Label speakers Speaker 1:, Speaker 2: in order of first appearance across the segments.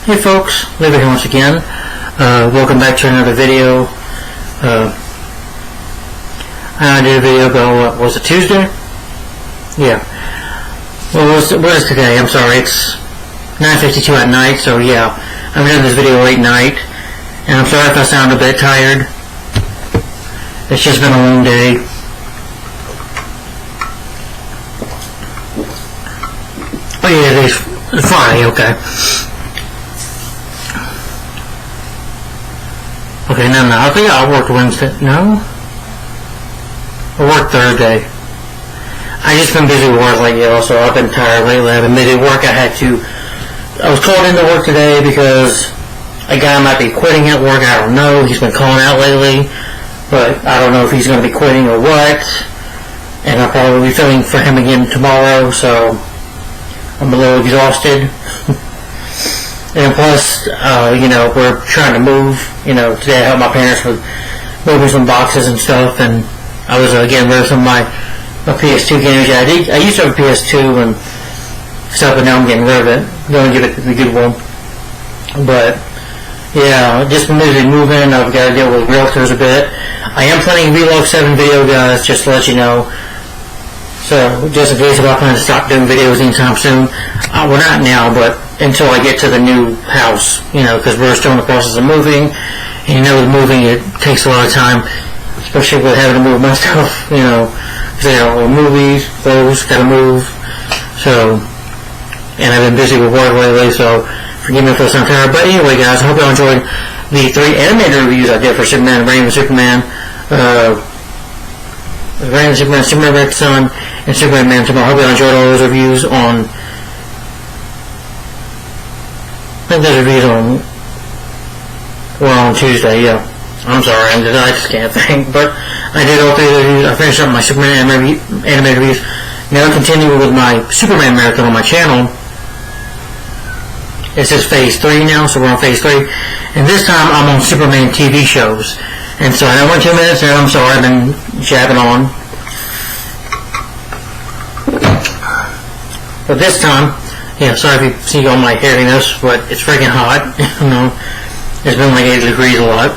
Speaker 1: Hey folks, Lever here once again. Welcome back to another video. I did a video about, what was it, Tuesday? Yeah. Well, what is today? I'm sorry, it's 9:52 at night, so yeah. I'm doing this video late night, and I'm sorry if I sound a bit tired. It's just been a long day. Oh yeah, it's Friday, okay. Okay, no, I think I worked Wednesday. No? I worked Thursday. I just been busy with work lately, so I've been tired lately. I've been busy with work. I was called into work today because a guy might be quitting at work. I don't know. He's been calling out lately, but I don't know if he's going to be quitting or what. And I'll probably be filling for him again tomorrow, so I'm a little exhausted. And plus, we're trying to move. Today I helped my parents with moving some boxes and stuff, and I was getting rid of some of my PS2 games. Yeah, I used to have a PS2 and stuff, but now I'm getting rid of it. Going to give it the good one. But yeah, just been busy moving. I've got to deal with realtors a bit. I am planning a Vlog 7 video, guys, just to let you know. So, just in case if I plan to stop doing videos anytime soon. Well, not now, but until I get to the new house, because we're still in the process of moving. And with moving, it takes a lot of time, especially with having to move my stuff, because I got all the movies, clothes, gotta move. So, and I've been busy with work lately, so forgive me if I sound tired. But anyway, guys, I hope you enjoyed the 3 animated reviews I did for Superman, Reign of Superman, Reign of Superman, Superman Red Sun, and Superman Man Tomorrow. I hope you enjoyed all those reviews on, I think those reviews on Tuesday, yeah. I'm sorry, I just can't think, but I did all 3 of the reviews. I finished up my Superman animated reviews. Now I continue with my Superman marathon on my channel. It says Phase 3 now, so we're on Phase 3. And this time I'm on Superman TV shows. And so I went 2 minutes there, I'm sorry, I've been jabbing on. But this time, sorry if you see all my hairiness, but it's freaking hot. It's been like 80 degrees a lot.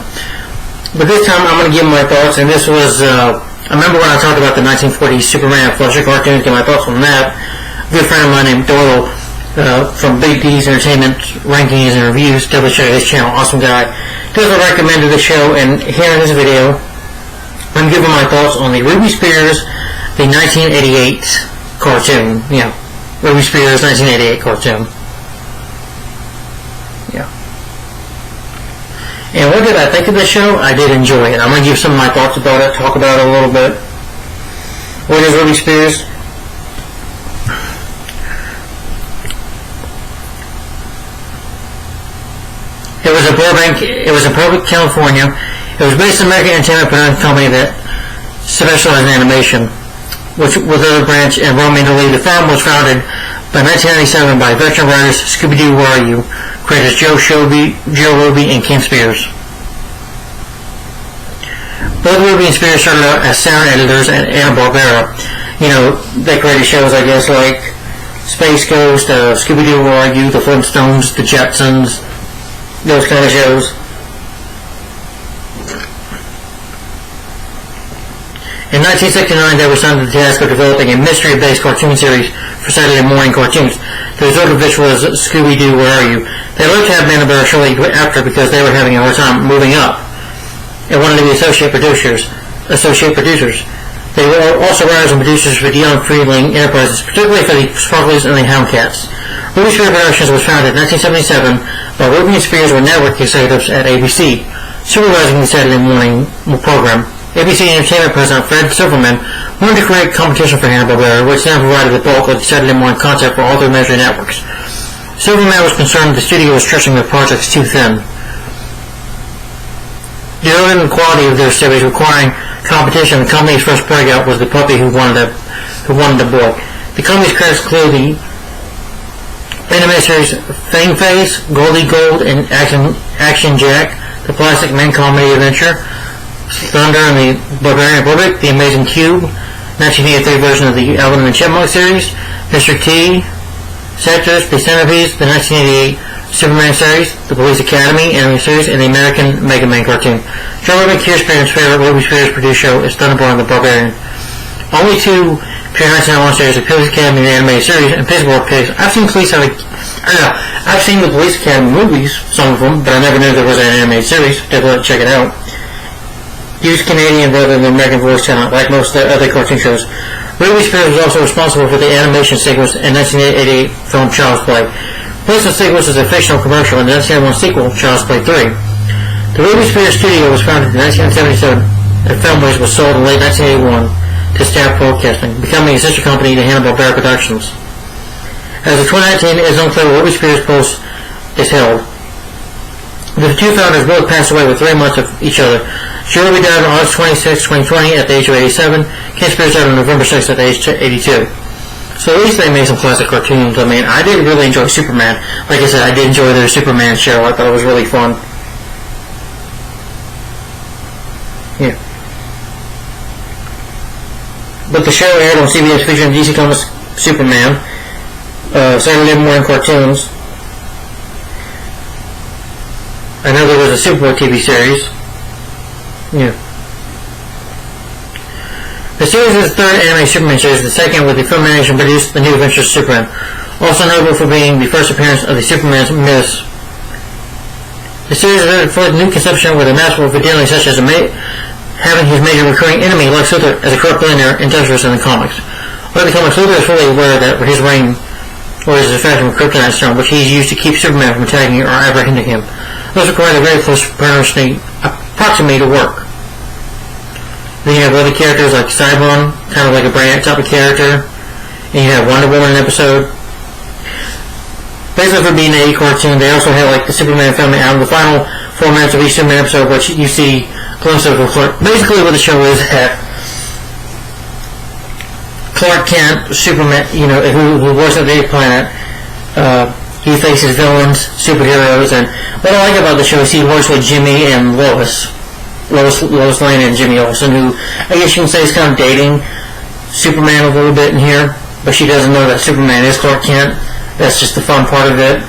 Speaker 1: But this time I'm going to give my thoughts, and this was, I remember when I talked about the 1940s Superman Flusher cartoons, get my thoughts on that. A good friend of mine named Doyle, from Big D's Entertainment Rankings and Reviews, definitely check out his channel, awesome guy. Does recommended the show, and here in this video, I'm giving my thoughts on the Ruby Spears, the 1988 cartoon, Ruby Spears 1988 cartoon. Yeah. And what did I think of the show? I did enjoy it. I'm going to give some of my thoughts about it, talk about it a little bit. What is Ruby Spears? It was in Burbank, California. It was based on American Entertainment Production Company that specialized in animation, which with other branch in Rome, Italy. The firm was founded by 1997 by veteran writers Scooby-Doo, Where Are You? Creators Joe Ruby, and Ken Spears. Both Ruby and Spears started out as sound editors at Hanna-Barbera. They created shows, I guess, like Space Ghost, Scooby-Doo, Where Are You? The Flintstones, The Jetsons, those kind of shows. In 1969, they were assigned the task of developing a mystery-based cartoon series for Saturday morning cartoons, the result of which was Scooby-Doo, Where Are You? They looked to have Hanna-Barbera shortly after because they were having a hard time moving up and wanted to be associate producers. They were also writers and producers for the Young Freeling Enterprises, particularly for the Sparkleys and the Houndcats. Ruby Spears Productions was founded in 1977 by Ruby and Spears were network executives at ABC, supervising the Saturday morning program. ABC Entertainment President Fred Silverman wanted to create competition for Hanna-Barbera, which then provided the bulk of the Saturday morning content for all their major networks. Silverman was concerned the studio was stretching their projects too thin. The early quality of their series requiring competition, the company's first breakout was the puppy who wanted a boy. The company's credits include the animated series Fang Face, Goldie Gold, and Action Jack, the Plastic Man Comedy Adventure, Thunder and the Barbarian Republic, The Amazing Cube, 1983 version of the Alvin and the Chipmunk series, Mr. T, Sectors, The Centipedes, the 1988 Superman series, the Police Academy animated series, and the American Mega Man cartoon. Joe Ruben Keir's parents' favorite Ruby Spears produced show is Thunderborn the Barbarian. Only two pure 1991 series, the Police Academy the animated series, and Pittsburgh Pigs. I've seen I've seen the Police Academy movies, some of them, but I never knew there was an animated series. Definitely check it out. Used Canadian rather than American voice talent, like most of the other cartoon shows. Ruby Spears was also responsible for the animation sequence in 1988 film Child's Play. Replaced the sequence as a fictional commercial in the 1991 sequel, Child's Play 3. The Ruby Spears studio was founded in 1977, and Filmways was sold in late 1981 to Staff Broadcasting, becoming a sister company to Hanna-Barbera Productions. As of 2019, it is unclear where Ruby Spears' post is held. The two founders both passed away with 3 months of each other. Ruby died on August 26, 2020 at the age of 87. Ken Spears died on November 6 at the age of 82. So at least they made some classic cartoons. I mean, I did really enjoy Superman. Like I said, I did enjoy their Superman show. I thought it was really fun. Yeah. But the show aired on CBS featuring DC Comics Superman, Saturday morning cartoons. I know there was a Superboy TV series. Yeah. The series is the third anime Superman series, the second with the film animation produced The New Adventures of Superman. Also notable for being the first appearance of the Superman's myths. The series is for the new conception with a masterful fidelity such as having his major recurring enemy, Lex Luthor, as a corrupt billionaire industrialist in the comics. But in the comics, Luthor is fully aware that his reign or his effect from Kryptonite stone, which he's used to keep Superman from attacking or apprehending him. Those require a very close proximity to work. Then you have other characters like Cyborg, kind of like a Brainiac type of character. And you have Wonder Woman episode. Basically for being an 80 cartoon, they also have like the Superman family album, the final 4 minutes of each Superman episode, which you see glimpses of Clark. Basically what the show is that Clark Kent, Superman, who works at the planet, he faces villains, superheroes, and what I like about the show is he works with Jimmy and Lois Lane and Jimmy Olsen, who I guess you can say is kind of dating Superman a little bit in here, but she doesn't know that Superman is Clark Kent. That's just the fun part of it.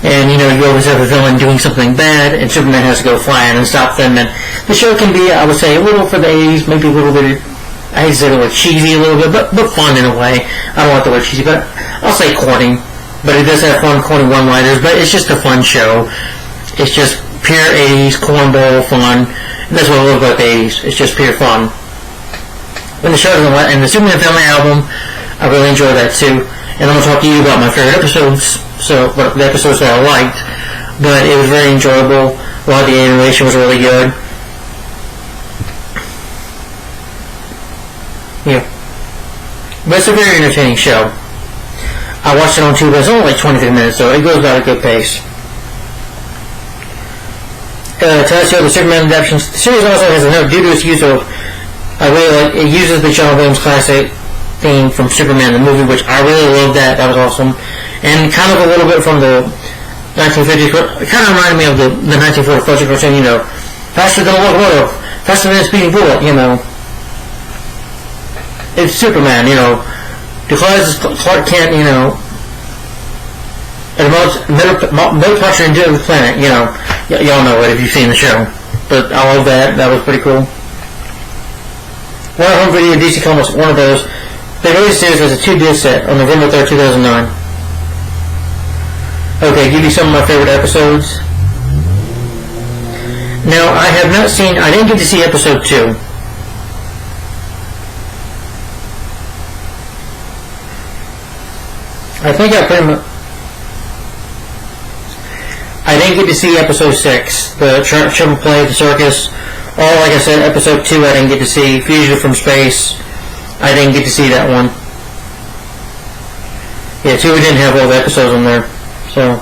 Speaker 1: And you always have a villain doing something bad, and Superman has to go fly in and stop them. And the show can be, I would say, a little for the 80s, maybe a little bit, I hate to say the word cheesy a little bit, but fun in a way. I don't like the word cheesy, but I'll say corny. But it does have fun, corny one-liners, but it's just a fun show. It's just pure 80s, cornball fun. And that's what I love about the 80s. It's just pure fun. And the show and the Superman Family album, I really enjoy that too. And I'm going to talk to you about my favorite episodes, the episodes that I liked. But it was very enjoyable. A lot of the animation was really good. Yeah. But it's a very entertaining show. I watched it on Tubi. It's only like 23 minutes, so it goes about a good pace. Tell the Superman adaptations. The series also has another due to its use of, it uses the John Williams classic theme from Superman the movie, which I really loved that. That was awesome. And kind of a little bit from the 1950s. It kind of reminded me of the 1940 Fletcher cartoon, faster than a locomotive, faster than a speeding bullet, It's Superman, declares Clark Kent, at the most middle puncher into the planet, y'all know it if you've seen the show. But I love that. That was pretty cool. Warner Home Video DC Comics, one of those. They released the series as a 2-disc set on November 3rd, 2009. Okay, give you some of my favorite episodes. Now, I didn't get to see episode 2. I think I didn't get to see episode 6, the Triple Play, the Circus, or like I said, episode 2 I didn't get to see, Fugitive from Space, I didn't get to see that one. Yeah, 2 we didn't have all the episodes on there, so.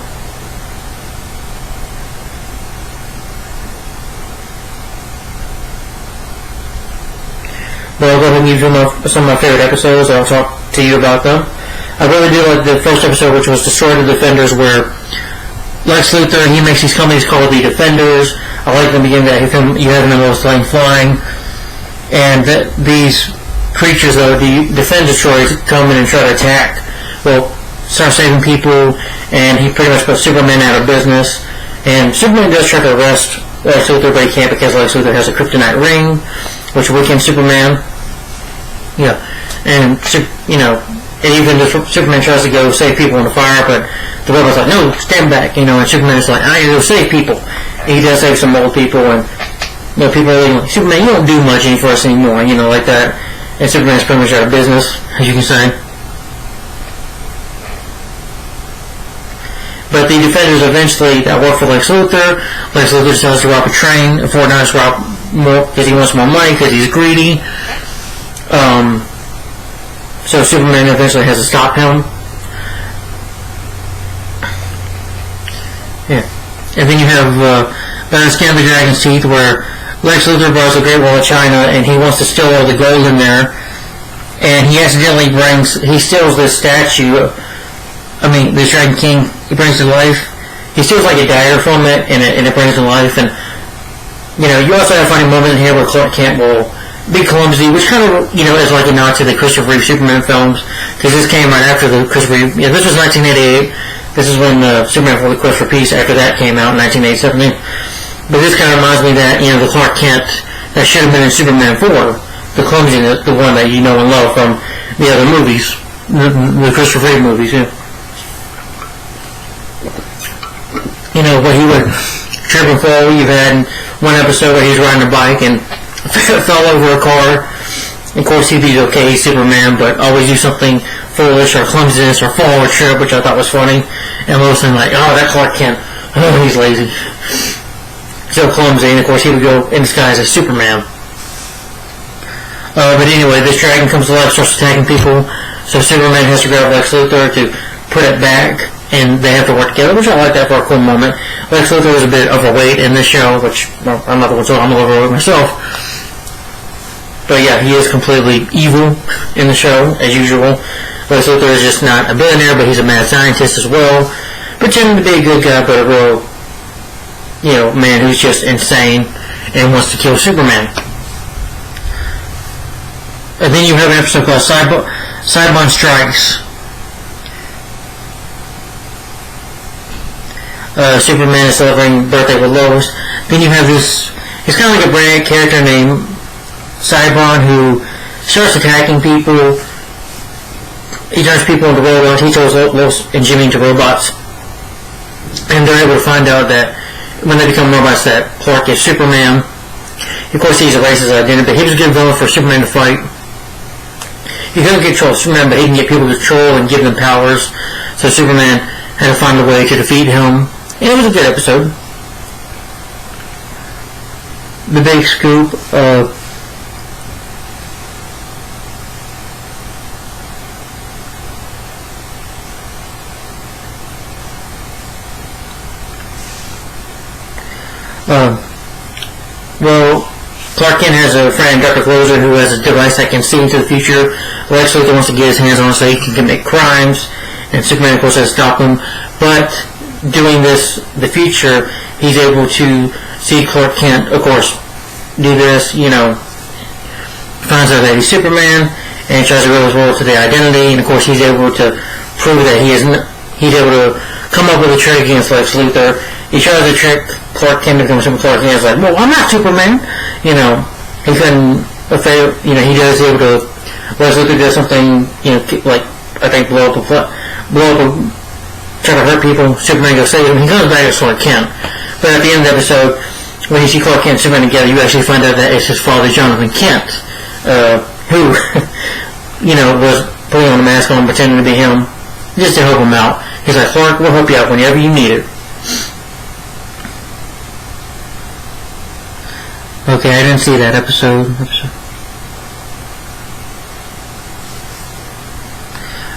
Speaker 1: But I'll go ahead and give you some of my favorite episodes, I'll talk to you about them. I really do like the first episode, which was Destroy the Defenders, where Lex Luthor, he makes these companies called the Defenders. I like the beginning that you have them all flying, and these creatures, though, the Defend Destroyers, come in and try to attack. Well, start saving people, and he pretty much puts Superman out of business. And Superman does try to arrest Lex Luthor, but he can't because Lex Luthor has a kryptonite ring, which weakens Superman. Yeah, and and even if Superman tries to go save people in the fire, but the robot's like, no, stand back, and Superman's like, I need to go save people. And he does save some old people, and people are like, Superman, you don't do much for us anymore, like that. And Superman's pretty much out of business, as you can say. But the Defenders eventually that work for Lex Luthor decides to rob a train. Ford Knight to rob more because he wants more money because he's greedy. So Superman eventually has to stop him. Yeah. And then you have Batman Scan the Dragon's Teeth, where Lex Luthor borrows the Great Wall of China and he wants to steal all the gold in there. And he accidentally he steals this statue. The Dragon King, he brings to life. He steals like a dagger from it, and it brings to life. And you also have a funny moment in here where Clark Kent will be clumsy, which kind of is like a nod to the Christopher Reeve Superman films, because this came right after the Christopher Reeve. This was 1988. This is when Superman for the Quest for Peace after that came out in 1987. But this kind of reminds me that the Clark Kent that should have been in Superman 4, the clumsiness, the one that you know and love from the other movies, the Christopher Reeve movies. Yeah. Where he would trip and fall. You've had one episode where he's riding a bike and fell over a car. Of course, he'd be okay, he's Superman, but always do something foolish or clumsiness or fall or trip, which I thought was funny. And Lois was like, oh, that Clark Kent, he's lazy. So clumsy, and of course he would go in disguise as Superman. But anyway, this dragon comes to life, starts attacking people, so Superman has to grab Lex Luthor to put it back, and they have to work together, which I like that for a cool moment. Lex Luthor was a bit overweight in this show, which, I'm not the one, so I'm a little overweight myself. But yeah, he is completely evil in the show, as usual. Lex Luthor is just not a billionaire, but he's a mad scientist as well. Pretending to be a good guy, but a real, man who's just insane and wants to kill Superman. And then you have an episode called Cyborg Strikes. Superman is celebrating birthday with Lois. Then you have this, it's kind of like a brand character named Cyborg who starts attacking people. He turns people into robots. He turns Lois and Jimmy into robots. And they're able to find out that when they become robots that Clark is Superman. Of course, he's erases his identity, but he was a good villain for Superman to fight. He couldn't control Superman, but he can get people to control and give them powers. So Superman had to find a way to defeat him. And it was a good episode. The Big Scoop. Clark Kent has a friend, Dr. Closer, who has a device that can see into the future. Lex Luthor wants to get his hands on it so he can commit crimes, and Superman, of course, has to stop him. But doing this, the future, he's able to see Clark Kent, of course, do this, finds out that he's Superman, and he tries to reveal his role to the identity, and of course he's able to prove that he's able to come up with a trick against Lex Luthor. He tries to trick Clark Kent to become Superman. Clark Kent's like, well, I'm not Superman. He couldn't, he does able to, Lex Luthor does something, like, I think blow up, try to hurt people. Superman goes save him. He comes back as Clark Kent. But at the end of the episode, when you see Clark Kent and Superman together, you actually find out that it's his father, Jonathan Kent, who, was putting on a mask on, pretending to be him, just to help him out. He's like, Clark, we'll help you out whenever you need it. Okay, I didn't see that episode.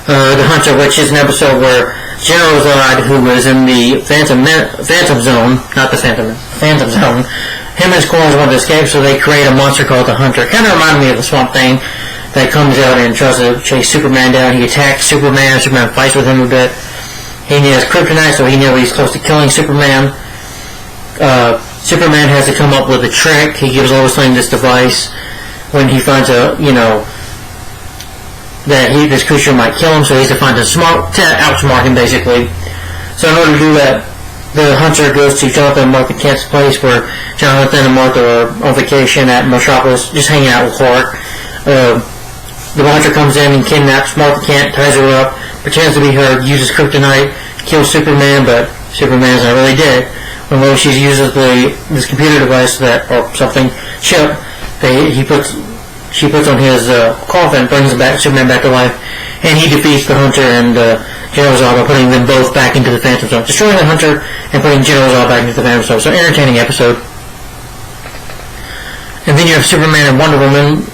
Speaker 1: The Hunter, which is an episode where General Zod, who was in the Phantom Zone, not the Phantom Zone, him and his Squirrels want to escape, so they create a monster called the Hunter. Kind of reminded me of the Swamp Thing that comes out and tries to chase Superman down. He attacks Superman. Superman fights with him a bit. He has kryptonite, so he knows he's close to killing Superman. Superman has to come up with a trick. He gives Lois Lane this device when he finds out, that this creature might kill him, so he has to find to outsmart him, basically. So in order to do that, the hunter goes to Jonathan and Martha Kent's place where Jonathan and Martha are on vacation at Metropolis, just hanging out with Clark. The hunter comes in and kidnaps Martha Kent, ties her up, pretends to be her, uses kryptonite, kills Superman, but Superman's not really dead. When she uses this computer device or something, chip, she puts on his coffin, brings Superman back to life, and he defeats the hunter and General Zod by putting them both back into the Phantom Zone, destroying the hunter and putting General Zod back into the Phantom Zone. So entertaining episode. And then you have Superman and Wonder Woman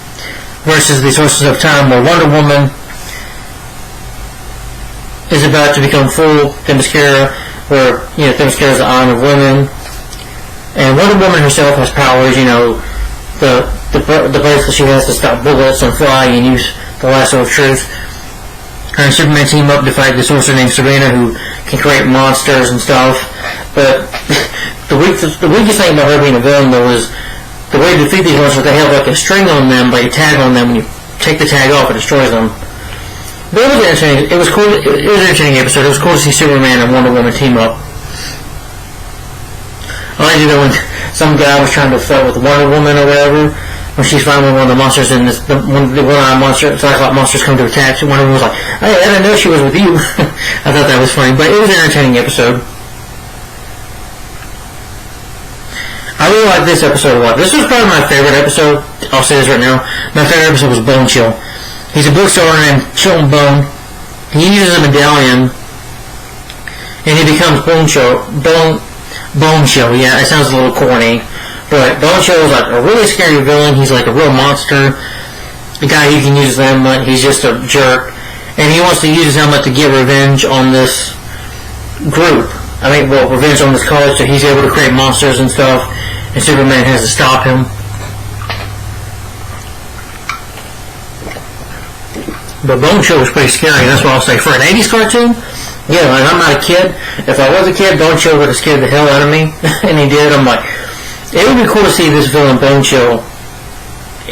Speaker 1: versus the Sources of Time, where Wonder Woman is about to become full Themyscira, where Themyscira is the honor of women, and Wonder Woman herself has powers. The place that she has to stop bullets and fly and use the lasso of truth. Her and Superman team up to fight this sorcerer named Serena, who can create monsters and stuff. But the weakest thing about her being a villain, though, is the way to defeat these monsters. They have like a string on them, like a tag on them. When you take the tag off, it destroys them. But it was entertaining. It was cool. It was an entertaining episode. It was cool to see Superman and Wonder Woman team up. I like when some guy was trying to fight with Wonder Woman or whatever, when she's fighting one of the monsters in this, one of the Cyclops monsters come to attack. Wonder Woman was like, "Hey, I didn't know she was with you." I thought that was funny, but it was an entertaining episode. I really like this episode a lot. This was probably my favorite episode. I'll say this right now. My favorite episode was Bone Chill. He's a bookstore named Chilton Bone. He uses a medallion, and he becomes Bone Chill. Bone Chill, yeah, it sounds a little corny, but Bone Chill is like a really scary villain. He's like a real monster. The guy who can use his helmet, he's just a jerk, and he wants to use his helmet to get revenge on this group. Revenge on this college, so he's able to create monsters and stuff, and Superman has to stop him. But Bone Chill was pretty scary, that's what I'll say. For an 80s cartoon, yeah, like I'm not a kid. If I was a kid, Bone Chill would have scared the hell out of me, and he did. I'm like, it would be cool to see this villain Bone Chill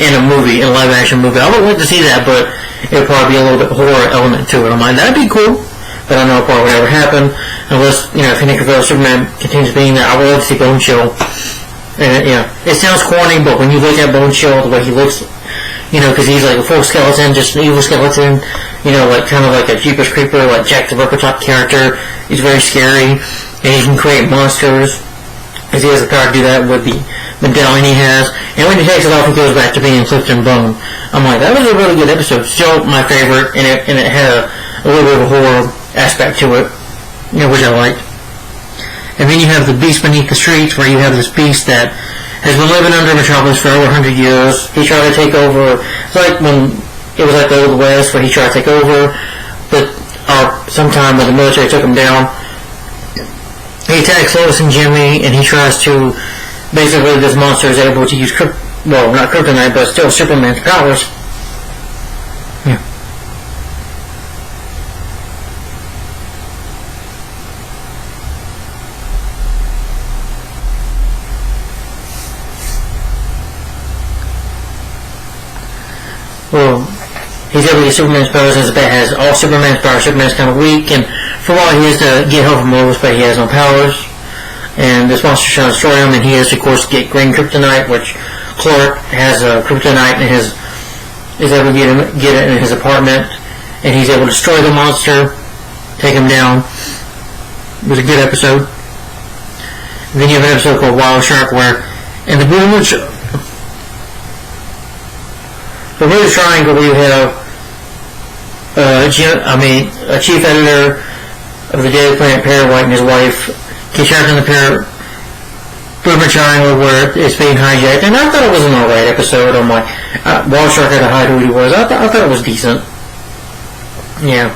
Speaker 1: in a movie, in a live-action movie. I would like to see that, but it would probably be a little bit horror element to it. I'm like, that'd be cool, but I know it probably would never happen, unless, if Henry Cavill Superman continues being there. I would love to see Bone Chill. And, it sounds corny, but when you look at Bone Chill, the way he looks, because he's like a full skeleton, just an evil skeleton, like kind of like a Jeepers Creeper, like Jack the Ripper type character. He's very scary, and he can create monsters, because he has the power to do that with the medallion he has. And when he takes it off, he goes back to being Clifton Bone. I'm like, that was a really good episode. Still my favorite, and it had a little bit of a horror aspect to it, which I liked. And then you have the Beast Beneath the Streets, where you have this beast that has been living under Metropolis for over 100 years. He tried to take over. It's like when it was like the Old West, where he tried to take over, but sometime when the military took him down, he attacks Lois and Jimmy, and he tries to basically, this monster is able to use not kryptonite, but still Superman's powers. Yeah. Well, he's able to get Superman's powers, as has all Superman's powers. Superman's kind of weak, and for a while he has to get help from Lois, but he has no powers. And this monster's trying to destroy him, and he has to, of course, get green kryptonite, which Clark has kryptonite in is able to get it in his apartment, and he's able to destroy the monster, take him down. It was a good episode. And then you have an episode called Wild Shark, where in the Bermuda Triangle, where you have a chief editor of the Daily Planet, Perry White, and his wife get trapped in the Bermuda Triangle where it's being hijacked. And I thought it was an alright episode. I'm like, Wild Shark had to hide who he was. I thought it was decent. Yeah.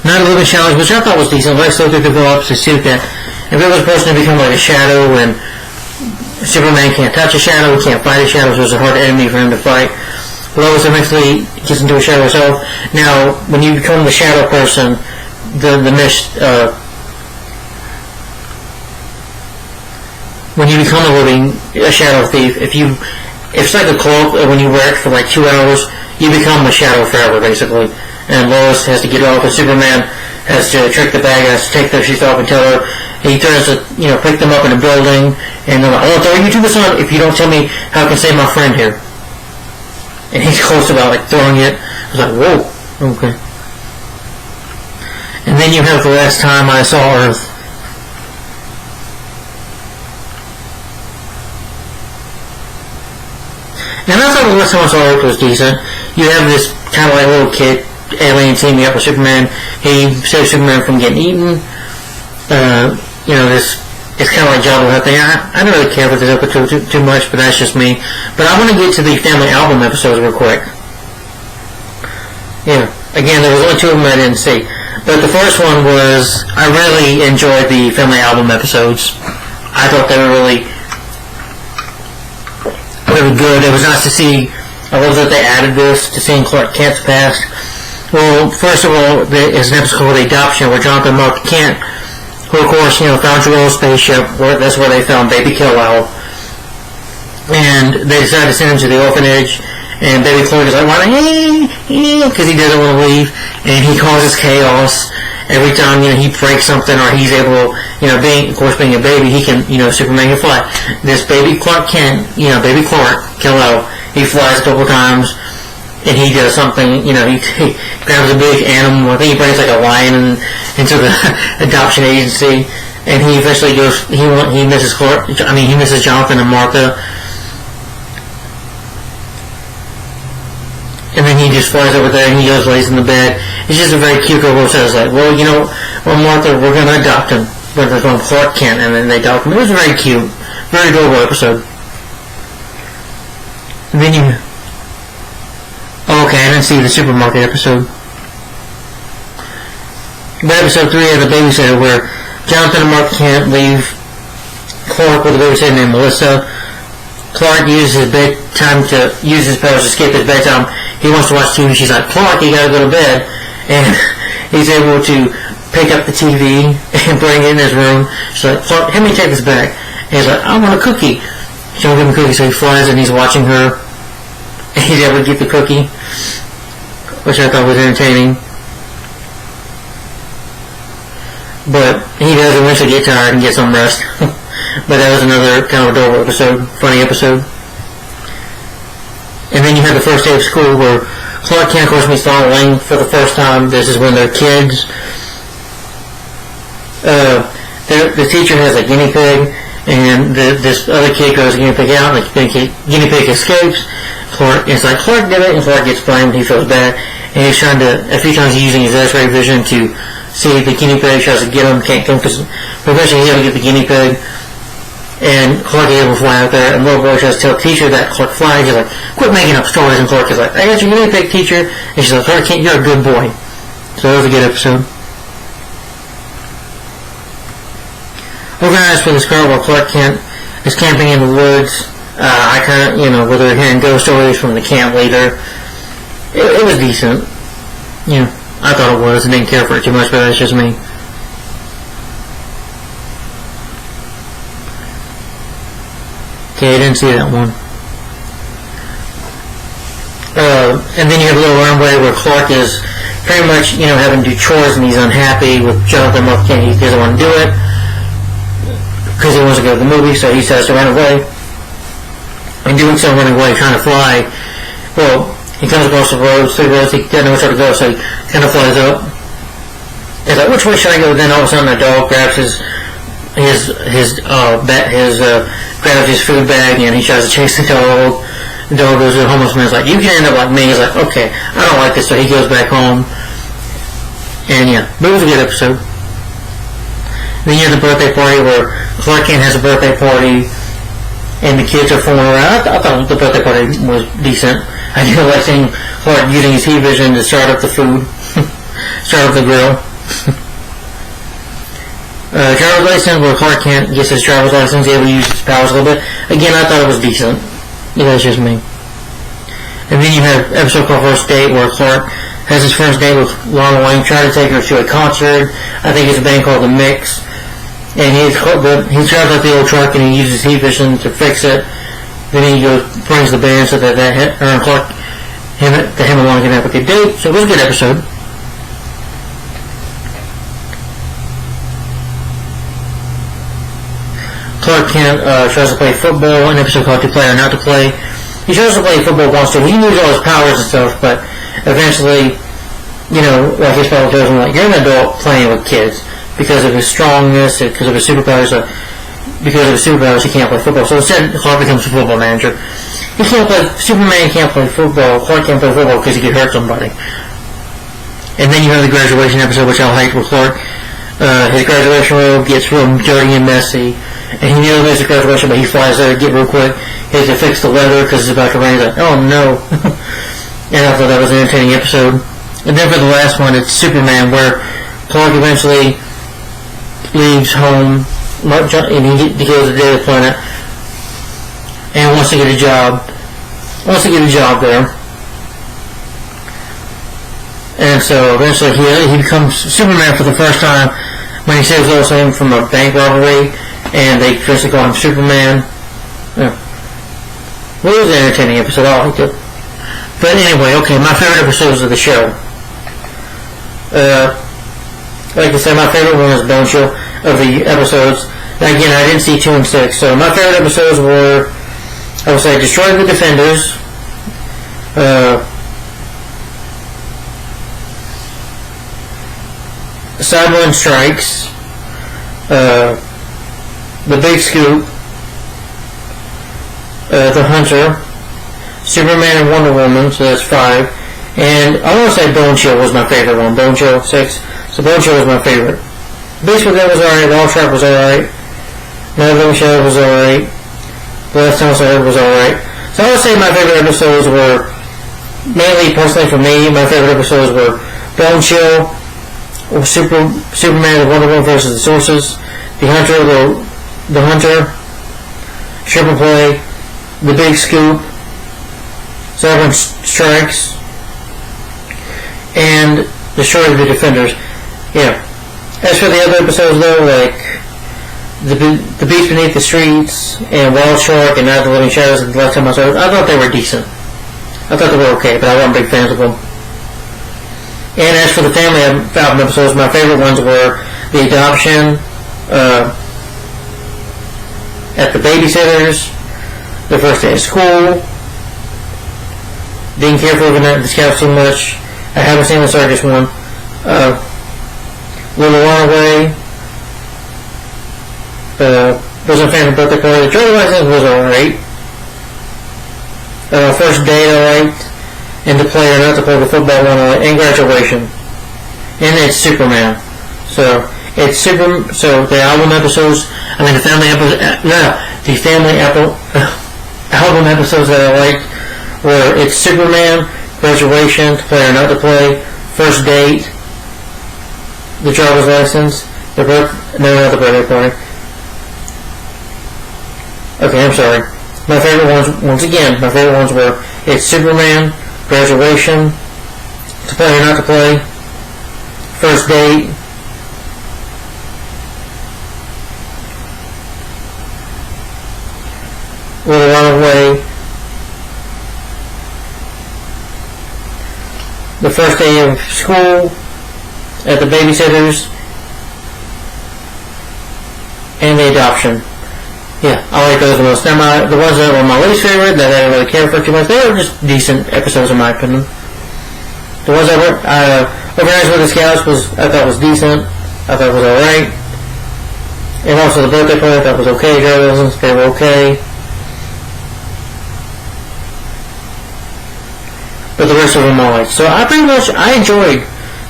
Speaker 1: Night of Living Shadows, which I thought was decent. Lex Luthor develops a suit that if it was supposed to become like a shadow, and Superman can't touch a shadow, he can't fight a shadow, so it's a hard enemy for him to fight. Lois eventually gets into a shadow herself. Now, when you become the shadow person, when you become a shadow thief, it's like a cloak. When you wear it for like 2 hours, you become a shadow forever, basically. and Lois has to get off, and Superman has to trick the bad guys to take their shoes off and tell her. He tries to, pick them up in a building, and they're like, "I won't throw you to the sun if you don't tell me how I can save my friend here." And he's close about throwing it. I was like, "Whoa, okay." And then you have The Last Time I Saw Earth. And I thought The Last Time I Saw Earth was decent. You have this kind of little kid alien teaming up with Superman. He saves Superman from getting eaten. It's kind of like Job Hutt thing. I don't really care for this episode too much, but that's just me. But I want to get to the family album episodes real quick. Yeah, again, there was only 2 of them I didn't see. But the first one was, I really enjoyed the family album episodes. I thought they were really good. It was nice to see. I love that they added this to seeing Clark Kent's past. Well, first of all, there's an episode called The Adoption, where Jonathan and Mark Kent, who of course, found Jor-El's spaceship. That's where they found Baby Kal-El. And they decided to send him to the orphanage. And Baby Clark is like, because he doesn't want to leave. And he causes chaos. Every time, he breaks something, or he's able, being a baby, he can, Superman can fly. This Baby Clark Kent, Baby Clark, Kal-El, he flies a couple times. And he does something, he grabs a big animal. I think he brings a lion into the adoption agency, and he eventually goes. He misses Clark. He misses Jonathan and Martha, and then he just flies over there and he goes lays in the bed. It's just a very cute little says Martha, we're going to adopt him. We're going to Clark Kent, and then they adopt him. It was a very cute, very adorable episode. And then okay, I didn't see the supermarket episode. But episode 3 of The Babysitter, where Jonathan and Mark Kent leave Clark with a babysitter named Melissa. Clark uses his powers to escape his bedtime. He wants to watch TV. She's like, "Clark, you gotta go to bed." And he's able to pick up the TV and bring it in his room. She's like, "Clark, help me take this back." And he's like, "I want a cookie." She won't give him a cookie, so he flies and he's watching her. And he's able to get the cookie, which I thought was entertaining. But he does eventually get tired and get some rest. But that was another kind of adorable episode, funny episode. And then you have the first day of school where Clark Kent, of course, meets Lana Lang for the first time. This is when they're kids. The teacher has a guinea pig, and this other kid goes to guinea pig out, and the guinea pig escapes. Clark did it, and Clark gets blamed. He feels bad, and he's trying to, a few times he's using his X-ray vision to see the guinea pig, tries to get him, can't come, because eventually he's able to get the guinea pig, and Clark is able to fly out there, and little boy tries to tell the teacher that Clark flies. He's like, "Quit making up stories," and Clark is like, "I got your guinea pig, teacher," and she's like, "Clark Kent, you're a good boy." So that was a good episode. Organized for this girl where Clark Kent is camping in the woods. I kind of, where they're hearing ghost stories from the camp leader. It was decent. I thought it was. I didn't care for it too much, but that's just me. Okay, I didn't see that one. And then you have a little runway where Clark is pretty much, having to do chores, and he's unhappy with Jonathan Mark Kent. He doesn't want to do it because he wants to go to the movie, so he decides to run away. And doing so, running away, trying to fly. Well, he comes across the road, 3 roads, he doesn't know which way to go, so he kind of flies up. He's like, "Which way should I go?" Then all of a sudden, a dog grabs grabs his food bag, and he tries to chase the dog. The dog goes to the homeless man. He's like, "You can end up like me." He's like, "Okay, I don't like this," so he goes back home. And yeah, but it was a good episode. Then you have the birthday party where Clark Kent has a birthday party, and the kids are fooling around. I thought the birthday party was decent. I did like seeing Clark using his heat vision to start up the food, start up the grill. Driver's license, where Clark Kent gets his driver's license, able to use his powers a little bit. Again, I thought it was decent. Yeah, that's just me. And then you have an episode called First Date, where Clark has his first date with Lana Lang, trying to take her to a concert. I think it's a band called The Mix. And he drives like the old truck, and he uses heat vision to fix it. Then he brings the band so that him and Lana can have a good date. So it was a good episode. Clark Kent tries to play football, an episode called To Play or Not to Play. He tries to play football, wants to. He uses all his powers and stuff, but eventually, like his father tells him, you're an adult playing with kids because of his strongness, because of his superpowers. He can't play football. So instead, Clark becomes a football manager. Superman can't play football. Clark can't play football because he could hurt somebody. And then you have the graduation episode, which I'll hate with Clark. His graduation robe gets real dirty and messy, and he nearly misses the graduation, but he flies there to get real quick. He has to fix the leather because it's about to rain. He's like, oh no. And I thought that was an entertaining episode. And then for the last one, it's Superman, where Clark eventually leaves home, and he goes to the other planet, and wants to get a job. There. And so eventually he becomes Superman for the first time when he saves Lois Lane from a bank robbery, and they eventually call him Superman. Yeah. Well, it was an entertaining episode. I liked it. But anyway, okay, my favorite episodes of the show. Like I said, my favorite one was Bone Show of the episodes. Now, again, I didn't see 2 and 6, so my favorite episodes were, I would say, Destroy the Defenders, Cyberman Strikes, The Big Scoop, The Hunter, Superman and Wonder Woman, so that's 5, and I want to say Bone Chill was my favorite one. Bone Chill 6, so Bone Chill was my favorite. Beast Within was alright, All Trap was alright, Night of the Living Shadow was alright, The Last Time I Heard was alright. So I would say my favorite episodes were, mainly personally for me, my favorite episodes were Bone Chill, Superman and Wonder Woman versus the Sources, The Hunter, Triple Play, The Big Scoop, Cyberman Strikes, and Destroy the Defenders. Yeah. As for the other episodes, though, like The Beast Beneath the Streets and Wild Shark and Night of the Living Shadows and The Last Time I Saw It, I thought they were decent. I thought they were okay, but I wasn't big fans of them. And as for the family album episodes, my favorite ones were The Adoption, At the Babysitters, The First Day of School, Didn't Care for Overnight the Scouts Too Much, I haven't seen the Circus one, Little Runaway, wasn't a fan of Birthday Party, Driver's License was alright, First Date I liked, and To Play or Not to Play the football one I liked, and Graduation. And it's Superman. So it's so the album episodes, the family album episodes that I liked were it's Superman, Graduation, To Play or Not to Play, First Date, The Driver's License, not the Birthday Party. Okay, I'm sorry. My favorite ones, once again, were it's Superman, Graduation, To Play or Not to Play, First Date, Little Runaway, The First Day of School, At the Babysitters, and The Adoption. Yeah, I like those the most. Now, the ones that were my least favorite, that I didn't really care for too much, they were just decent episodes in my opinion. The ones that were, Organized with the Scouts I thought was decent. I thought it was alright. And also the Birthday Party I thought was okay. Journalism, they were okay. But the rest of them I liked. So I enjoyed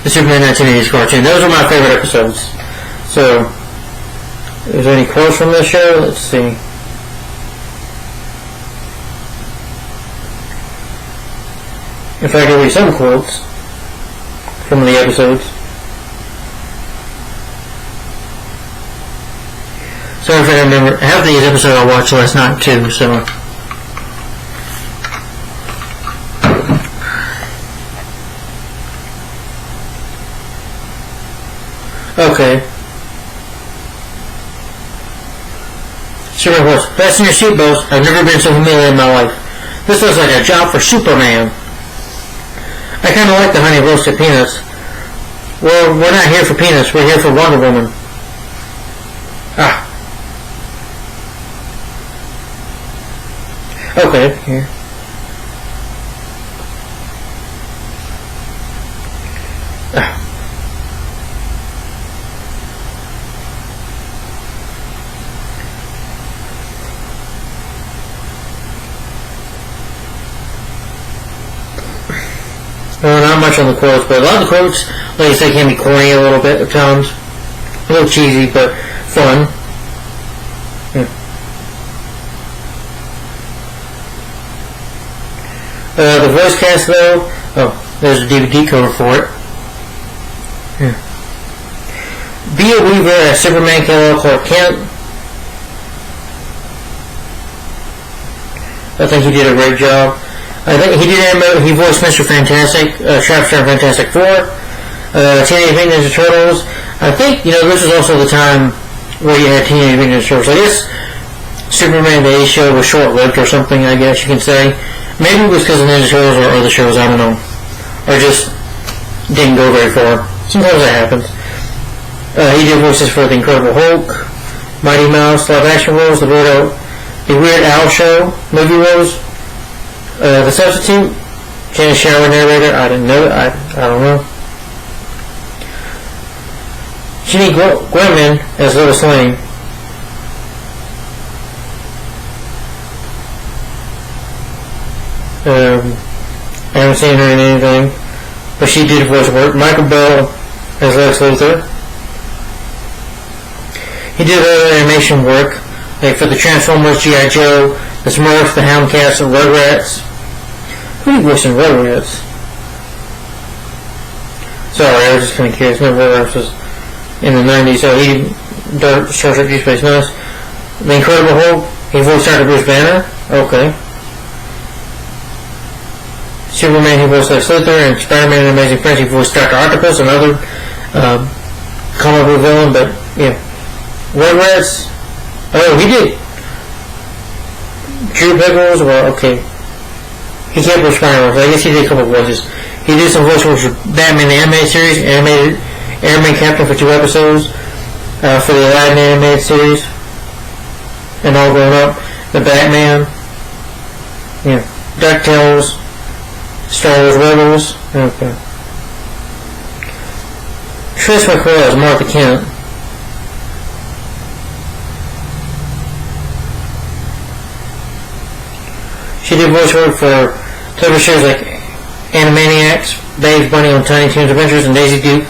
Speaker 1: the Superman 1980s cartoon. Those were my favorite episodes. So, is there any quotes from this show? Let's see. In fact, I'll read some quotes from the episodes. Sorry if I remember. Half of these episodes I watched last night too, so. Okay. Superman quotes. Fasten your seatbelts. I've never been so humiliated in my life. This looks like a job for Superman. I kind of like the honey roasted peanuts. Well, we're not here for peanuts. We're here for Wonder Woman. Okay. Here. Not much on the quotes, but a lot of the quotes, like I said, can be corny a little bit at times. A little cheesy, but fun. The voice cast, though, there's a DVD cover for it. Bea Weaver as Superman, Kal-El, Clark Kent. I think he did a great job. I think he voiced Mr. Fantastic, Sharpstar Fantastic Four, Teenage Mutant Ninja Turtles. I think, this is also the time where you had Teenage Mutant Ninja Turtles. I guess Superman the A show was short-lived or something, I guess you can say. Maybe it was because of Ninja Turtles or other shows, I don't know. Or just didn't go very far. Sometimes that happens. He did voices for The Incredible Hulk, Mighty Mouse, live action roles, the Weird Al Show, movie roles, The Substitute, Janice Shower narrator, I didn't know that, I don't know. Ginny Gwynman as Lois Lane. I haven't seen her in anything, but she did voice work. Michael Bell as Lex Luthor. He did other animation work, like for the Transformers, G.I. Joe, the Smurfs, the Houndcats, and Rugrats. Who did he voice in Rugrats? Sorry, I was just kind of curious. No, Rugrats was in the 90s, so he did Star Trek Deep Space Nine. The Incredible Hulk, he voiced Dr. Bruce Banner. Okay. Superman, he voiced Lex Luthor, and Spider-Man and Amazing Friends, he voiced Dr. Octopus, another comic book villain, but yeah. Rugrats, he did. Drew Pickles, well, okay. He can't voice Spider-Man, so I guess he did a couple of voices. He did some voice work for Batman the Animated Series, animated Airman Captain for 2 episodes, for the Aladdin Animated Series, and all grown up. The Batman, DuckTales, Star Wars Rebels. Okay. Tris McCoy as Martha Kent. She did voice work for television shows like Animaniacs, Dave's Bunny on Tiny Toons Adventures, and Daisy Duke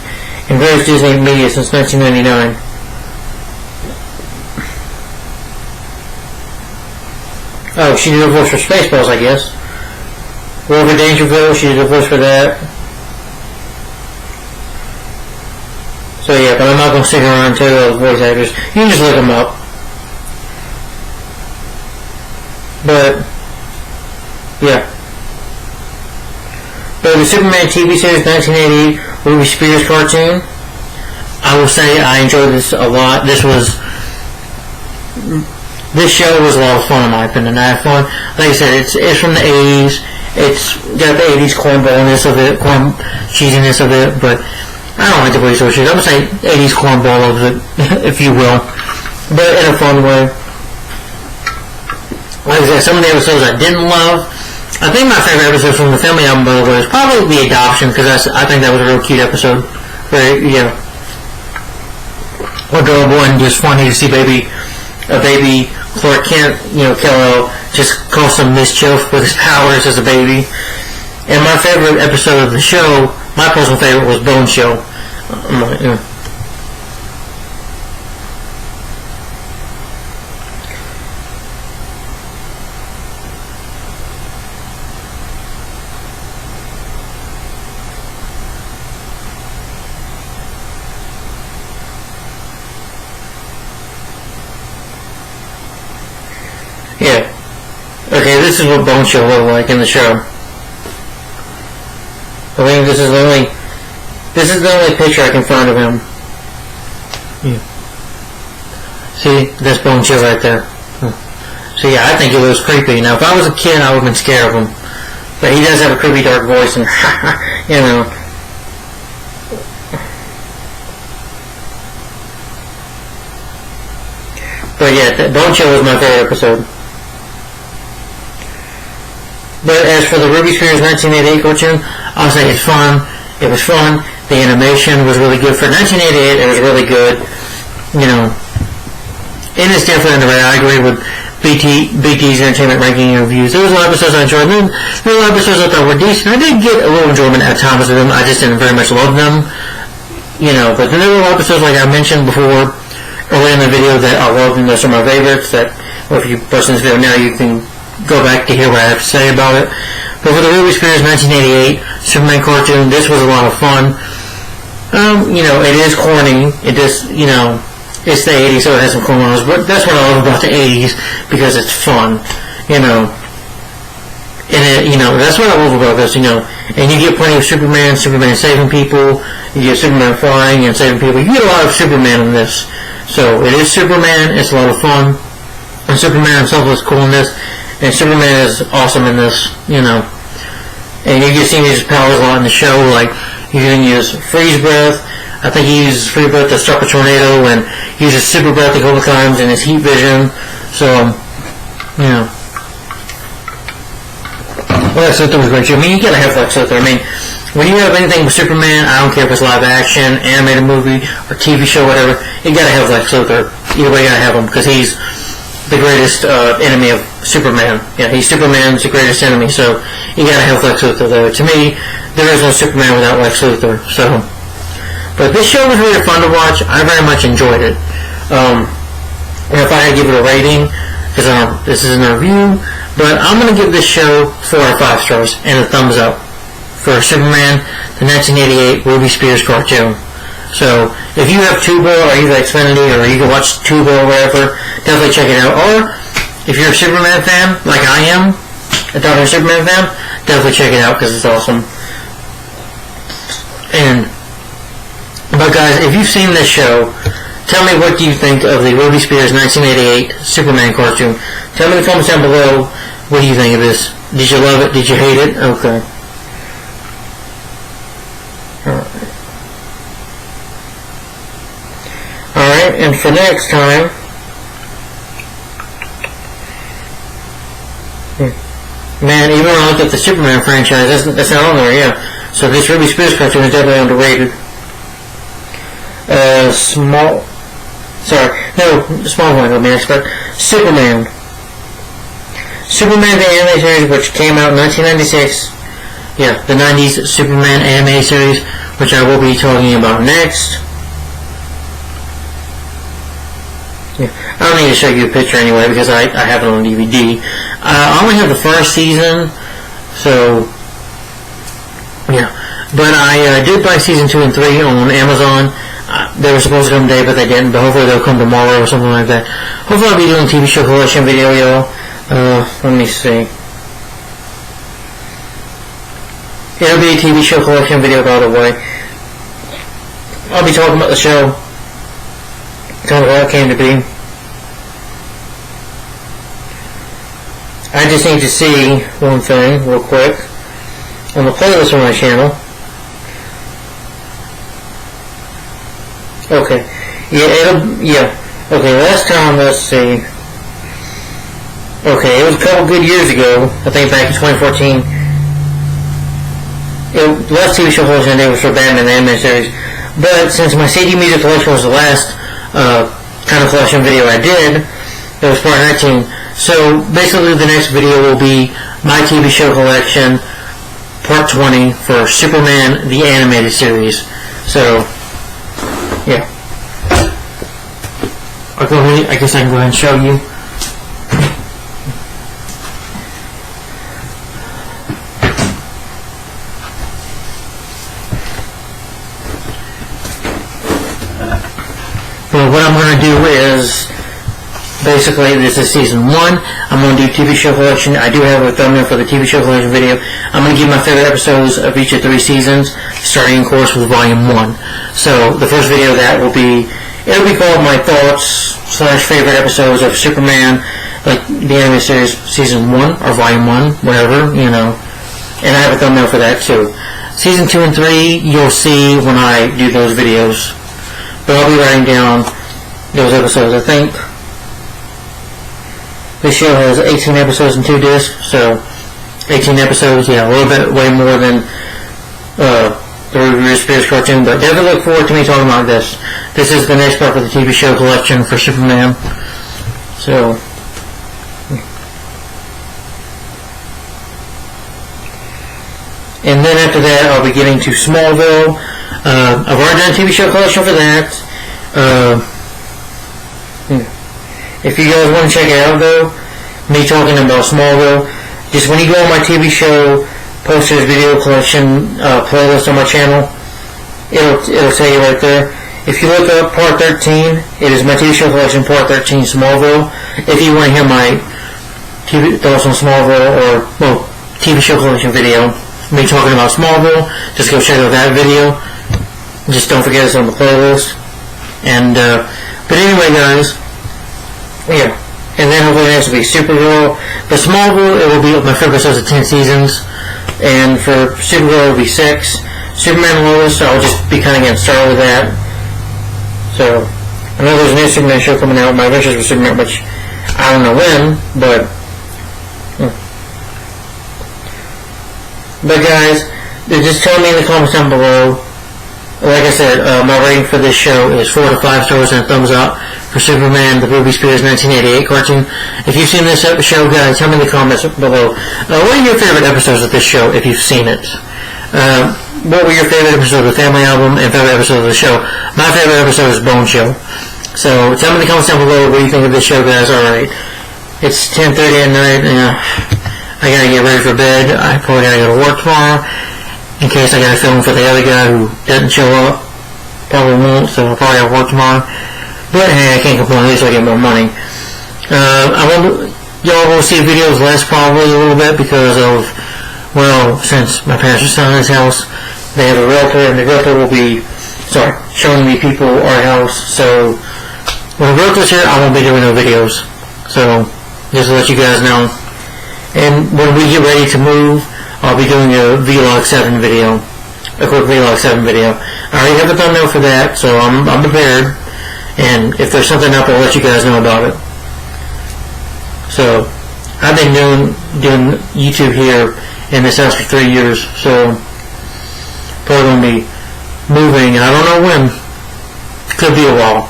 Speaker 1: in various Disney media since 1999. Oh, she did a voice for Spaceballs, I guess. Rover Dangerville, she did a voice for that. So yeah, but I'm not going to stick around and tell you all the voice actors. You can just look them up. But, yeah. But the Superman TV series 1988, Ruby Spears cartoon, I will say I enjoyed this a lot. This show was a lot of fun in my opinion. I had fun. Like I said, it's from the 80s. It's got the 80s cornballness of it, corn cheesiness of it, but I don't like the way it's associated. I'm going to say 80s cornball of it, if you will, but in a fun way. Like I said, some of the episodes I didn't love. I think my favorite episode from the family album, by the way, is probably The Adoption, because I think that was a real cute episode. Very, adorable and just funny to see a baby Clark Kent, Kal-El, just cause some mischief with his powers as a baby. And my favorite episode of the show, my personal favorite, was Bone Show. Yeah. Okay, this is what Bone Show looked like in the show. I think this is the only picture I can find of him. Yeah. See, that's Bone Show right there. So yeah, I think he looks creepy. Now, if I was a kid, I would have been scared of him. But he does have a creepy, dark voice, and But yeah, Bone Show was my favorite episode. But as for the Ruby Spears 1988 cartoon, I'll say it's fun. It was fun. The animation was really good. For 1988, it was really good. You know, and it's definitely underrated. I agree with BT's entertainment ranking and reviews. There was a lot of episodes I enjoyed. There were a lot of episodes I thought were decent. I did get a little enjoyment at times of them. I just didn't very much love them. You know, but then there were a lot of episodes, like I mentioned before, early in the video, that I loved, and those are my favorites. That, well, if you post this video now, you can go back to hear what I have to say about it. But for the Ruby Spears 1988 Superman cartoon, this was a lot of fun. You know, it is corny. It just, you know, it's the 80s, so it has some cool ones, but that's what I love about the 80s, because it's fun, you know. And it, you know, that's what I love about this, you know. And you get plenty of Superman saving people, you get Superman flying and saving people. You get a lot of Superman in this. So it is Superman, it's a lot of fun. And Superman himself is cool in this, and Superman is awesome in this, you know. And you get seeing his powers a lot in the show, like he can use freeze breath. I think he uses freeze breath to stop a tornado, and he uses super breath a couple times in his heat vision. So, you know. Well, Lex Luthor was great too. I mean, you gotta have Lex Luthor. I mean, when you have anything with Superman, I don't care if it's live action, animated movie, or TV show, whatever, you gotta have Lex Luthor. Either way, you gotta have him, because he's the greatest enemy of Superman. Yeah, Superman's the greatest enemy, so you gotta have Lex Luthor there. To me, there is no Superman without Lex Luthor, so. But this show was really fun to watch. I very much enjoyed it. And if I had to give it a rating, because this isn't a review, but I'm going to give this show 4 out of 5 stars and a thumbs up for Superman, the 1988 Ruby Spears cartoon. So, if you have Tubo or either Xfinity, or you can watch Tubo or whatever, definitely check it out. Or, if you're a Superman fan, like I am, a daughter Superman fan, definitely check it out, because it's awesome. But guys, if you've seen this show, tell me what do you think of the Ruby Spears 1988 Superman cartoon. Tell me in the comments down below, what do you think of this? Did you love it? Did you hate it? Okay. Alright, and for next time, man, even when I looked at the Superman franchise, that's not on there, yeah. So this Ruby Spears cartoon is definitely underrated. Small one, I mean, but Superman, the anime series, which came out in 1996, yeah, the 90s Superman anime series, which I will be talking about next. Yeah, I don't need to show you a picture anyway, because I have it on DVD. I only have the first season, so, yeah, but I did buy season 2 and 3 on Amazon. They were supposed to come today, but they didn't. But hopefully they'll come tomorrow or something like that. Hopefully I'll be doing a TV show collection video, y'all. Let me see. It'll be a TV show collection video, by the way. I'll be talking about the show. Kind of how it came to be. I just need to see one thing real quick on the playlist on my channel. Okay. Okay, last time, let's see. Okay, it was a couple good years ago. I think back in 2014. The last TV show collection I did was for Batman the Animated Series. But since my CD music collection was the last kind of collection video I did, it was part 19. So basically the next video will be my TV show collection, part 20, for Superman the Animated Series. So, yeah. I guess I can go ahead and show you. Well, what I'm going to do is, basically, this is season 1. I'm going to do TV show collection. I do have a thumbnail for the TV show collection video. I'm going to give my favorite episodes of each of 3 seasons, starting, of course, with volume 1. So, the first video of that will be, it'll be called my thoughts / favorite episodes of Superman, like the anime series season 1 or volume 1, whatever, you know. And I have a thumbnail for that too. Season 2 and 3, you'll see when I do those videos. But I'll be writing down those episodes. I think this show has 18 episodes and 2 discs, so 18 episodes, yeah, a little bit, way more than the Ruby Spears cartoon, but definitely look forward to me talking about this. This is the next part of the TV show collection for Superman. So, and then after that, I'll be getting to Smallville. I've already done a TV show collection for that. If you guys want to check it out, though, me talking about Smallville, just when you go on my TV show posters video collection playlist on my channel, it'll tell you right there. If you look up Part 13, it is my TV show collection, Part 13, Smallville. If you want to hear my TV thoughts on Smallville, or, well, TV show collection video, me talking about Smallville, just go check out that video. Just don't forget it's on the playlist. And, but anyway, guys, yeah. And then hopefully next will be Supergirl. For Smallville, it will be my favorite episodes of 10 seasons. And for Supergirl, it will be 6. Superman and Lois, I'll just be kind of getting started with that. So, I know there's a new Superman show coming out, My Adventures with Superman, which I don't know when, but guys, just tell me in the comments down below. Like I said, my rating for this show is 4 to 5 stars and a thumbs up for Superman, the Ruby Spears 1988 cartoon. If you've seen this show, guys, tell me in the comments below. What are your favorite episodes of this show, if you've seen it? What were your favorite episodes of the Family Album and favorite episodes of the show? My favorite episode is Bone Show. So tell me in the comments down below what you think of this show, guys. Alright, it's 10:30 at night, and I gotta get ready for bed. I probably gotta go to work tomorrow, in case I gotta film for the other guy who doesn't show up. Probably won't, so I'll probably have work tomorrow. But hey, I can't complain, at least I get more money. Y'all will see videos less probably a little bit because of, well, since my parents are selling this house, they have a realtor, and the realtor will be, showing me people our house. So when the realtor's here, I won't be doing no videos. So just to let you guys know. And when we get ready to move, I'll be doing a Vlog 7 video, a quick Vlog 7 video. I already have a thumbnail for that, so I'm prepared. And if there's something up, I'll let you guys know about it. So I've been doing YouTube here in this house for 3 years, so probably going to be moving, and I don't know when. Could be a while.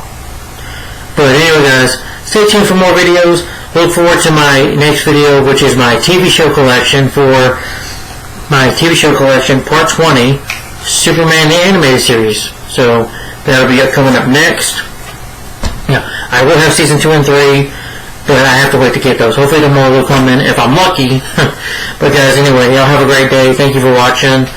Speaker 1: But anyway, guys, stay tuned for more videos. Look forward to my next video, which is my TV show collection for my TV show collection, Part 20, Superman the Animated Series. So that'll be coming up next. Yeah, I will have Season 2 and 3, but I have to wait to get those. Hopefully tomorrow will come in if I'm lucky. But guys, anyway, y'all have a great day. Thank you for watching.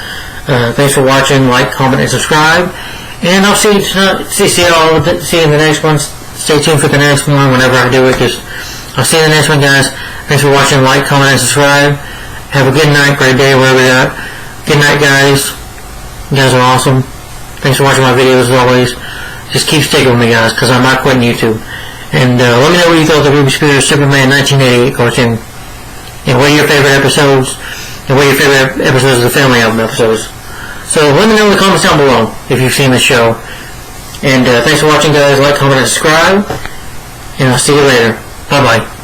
Speaker 1: Thanks for watching. Like, comment, and subscribe. And I'll see y'all in the next one. Stay tuned for the next one whenever I do it. I'll see you in the next one, guys. Thanks for watching. Like, comment, and subscribe. Have a good night, great day, wherever you're at. Good night, guys. You guys are awesome. Thanks for watching my videos as always. Just keep sticking with me, guys, because I'm not quitting YouTube. And let me know what you thought of the Ruby Spears Superman 1988 cartoon. And what are your favorite episodes? And what are your favorite episodes of the Family Album episodes? So let me know in the comments down below if you've seen the show. And thanks for watching, guys. Like, comment, and subscribe. And I'll see you later. Bye-bye.